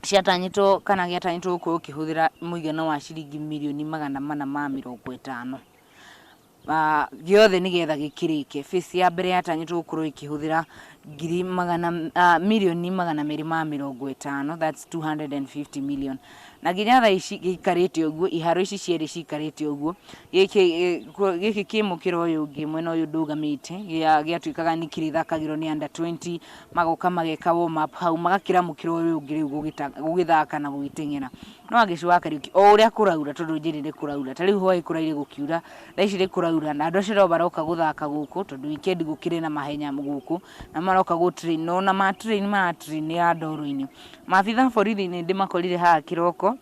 M: ciatanyĩtwo kana gĩatanyĩtwo gũkorwo kĩhũthĩra mũigana wa ciringi mirioni 450 gĩothe nĩgetha gĩkĩrĩke phase ya mbere yatanyĩtwo gũkorwo ikĩhũthĩra mirioni 250 that's 250 million na nginya thaa ici gĩikarĩte ũguo iharo ici cierĩ cikarĩte ũguo gĩkĩ kĩmũkĩra ũyũ ũngĩ mwena ũyũ ndũgamĩte gĩatuĩkaga nĩ kĩrĩthakagĩrwo nĩ under 20 magoka mageka warm up hau magakĩramũkĩra ũyũ ũngĩ rĩu gũgĩthaka na gũgĩteng'era no Wangeci wa Kariuki o ũrĩa kũraura tondũ njĩrĩ kũraura ta rĩu hwaĩ kũraire gũkiura thaa ici kũraura na andũ acio baroka gũthaka gũkũ tondũ weekend gũkĩrĩ na mahenya gũkũ na maroka gũtrain no na matrain ya ndoro-inĩ maabitha borithi nĩ ndĩmakorire haha kĩroko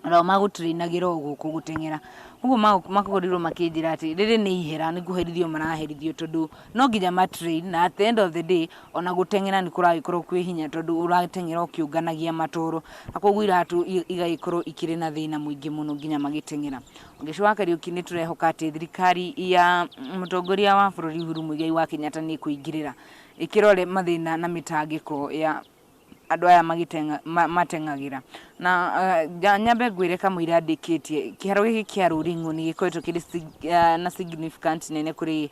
M: na magũtrainagĩra gũkũ gũteng'era ũguo makorirwo makĩnjĩra atĩ rĩrĩ nĩ ihera nĩ kũherithio maraherithio tondũ no nginya matrain na at the end of the day ona gũteng'era nĩ kũragĩkorwo kwĩ hinya tondũ ũrateng'era ũkĩũnganagia matoro na koguo iratũ igagĩkorwo ikĩrĩ na thĩna mũingĩ mũno nginya magĩteng'era Wangeci wa Kariuki nĩ tũrehoka atĩ thirikari ya mũtongoria wa bũrũri Uhuru Muigai wa Kenyatta nĩ kũingĩrĩra ĩkĩrore mathĩna na mĩtangĩko ya andũ aya mateng'agĩra na nyambe ngwĩre kamũira ndĩkĩtie kĩharo gĩkĩ kĩa Rũring'o nĩ gĩkoretwo kĩrĩ na significant nene kũrĩ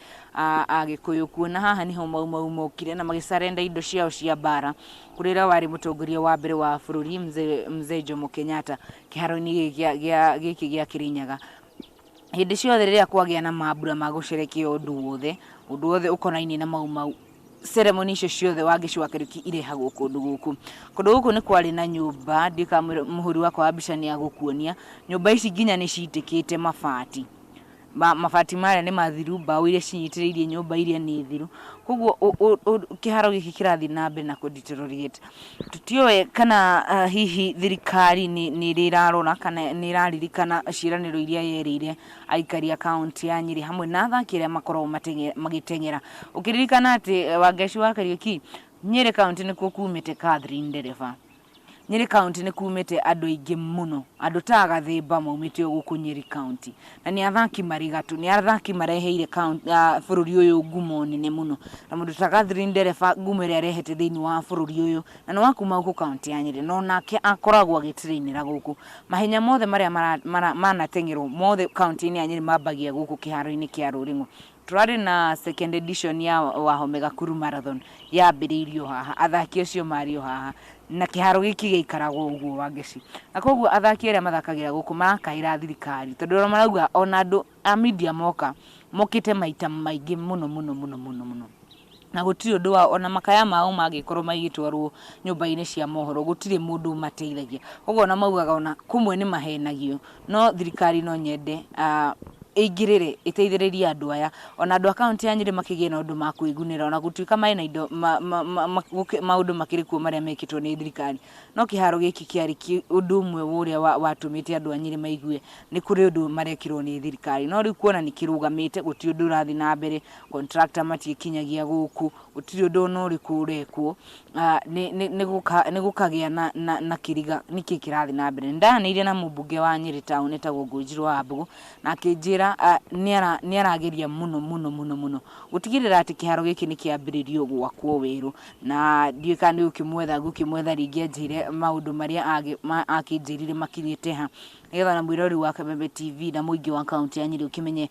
M: Agĩkũyũ kuona haha niho maumokire na magĩcarenda indo ciao cia mbara kũrĩra warĩ mũtongoria wa mbere wa bũrũri Mzee Jomo Kenyatta kĩharo-inĩ gĩkĩ gĩa Kĩrĩnyaga hĩndĩ ciothe rĩrĩa kwagĩa na mambura ma gũcerekea ũndũ wothe ũkonainie na mau ceremony icio ciothe Wangeci wa Kariuki irehagwo kũndũ gũkũ nĩ kwarĩ na nyũmba ndika mũhuri wakwa wa mbica nĩ agũkuonia nyũmba ici nginya nĩ ciitĩkĩte mabati marĩa nĩ mathiru mbaũ iria cinyitĩrĩirie nyũmba iria nĩ thiru koguo kĩharo gĩkĩ kĩrathiĩ na mbere na kũdeteriorate tũtiũĩ kana hihi thirikari nĩ ĩrarora kana nĩ ĩraririkana ciĩranĩro iria yerĩire aikari a kaunti ya Nyĩrĩ hamwe na athaki arĩa makoragwo magĩteng'era ũkĩririkana atĩ Wangeci wa Kariuki Nyĩrĩ kaunti nĩkuo kumĩte Catherine Ndereba Nyĩrĩ kaunti nĩ kumĩte andũ aingĩ mũno andũ ta Gathĩmba maumĩte gũkũ Nyĩrĩ kaunti na nĩ athaki marĩ gatũ nĩ athaki mareheire bũrũri ũyũ ngumo nene mũno na mũndũ ta Catherine Ndereba ngumo ĩrĩa arehete thĩinĩ wa bũrũri ũyũ na nĩ wakuma gũkũ kaunti ya Nyĩrĩ no nake akoragwo agĩtrainĩra gũkũ mahenya mothe marĩa manateng'erwo mothe kaunti-inĩ ya Nyĩrĩ mambagia gũkũ kĩharo-inĩ kĩa Rũring'o tũrarĩ na second edition ya Wahome Gakuru Marathon yambĩrĩirio haha athaki acio marĩ haha na kĩharo gĩkĩ gĩikaragwo ũguo Wangeci na koguo athaki arĩa mathakagĩra gũkũ marakaĩra thirikari tondũ ona marauga ona andũ a media mokĩte maita maingĩ mũno na gũtirĩ ũndũ ona makaya mao mangĩkorwo maigĩtwarwo nyũmba-inĩ cia mohoro gũtirĩ mũndũ mateithagia koguo ona maugaga ona kumwe nĩ mahenagio no thirikari no nyende ĩingĩrĩre ĩteithĩrĩrie andũ aya ona andũ a kaunti ya Nyĩrĩ makĩgĩe na ũndũ ma kwĩgunĩra ona gũtuĩka marĩ na indo maũndũ makĩrĩ kuo marĩa mekĩtwo nĩ thirikari no kĩharo gĩkĩ kĩarĩ ũndũ ũmwe ũrĩa watũmĩte andũ a Nyĩrĩ maigue nĩ kũrĩ ũndũ marekĩrwo nĩ thirikari no rĩu kuona nĩ kĩrũgamĩte gũtirĩ ũndũ ũrathiĩ na mbere contractor matiĩkinyagia gũkũ gũtirĩ ũndũ ona ũrĩkũ ũrekwo nĩ gũkagĩa na kĩriga nĩkĩ kĩrathiĩ na mbere ndanĩire na mũmbunge wa Nyĩrĩ town etagwo Ngũnjirũ wa Mbũgũ na akĩnjĩra nĩ arageria mũno gũtigĩrĩra atĩ kĩharo gĩkĩ nĩ kĩambĩrĩrio gwakwo werũ na ndiũĩ kana nĩ gũkĩmwetha rĩngĩ anjĩre maũndũ marĩa akĩnjĩrire makinyĩte ha nĩgetha na mwĩrori wa Kameme TV na mũingĩ wa kaunti ya Nyĩrĩ ũkĩmenye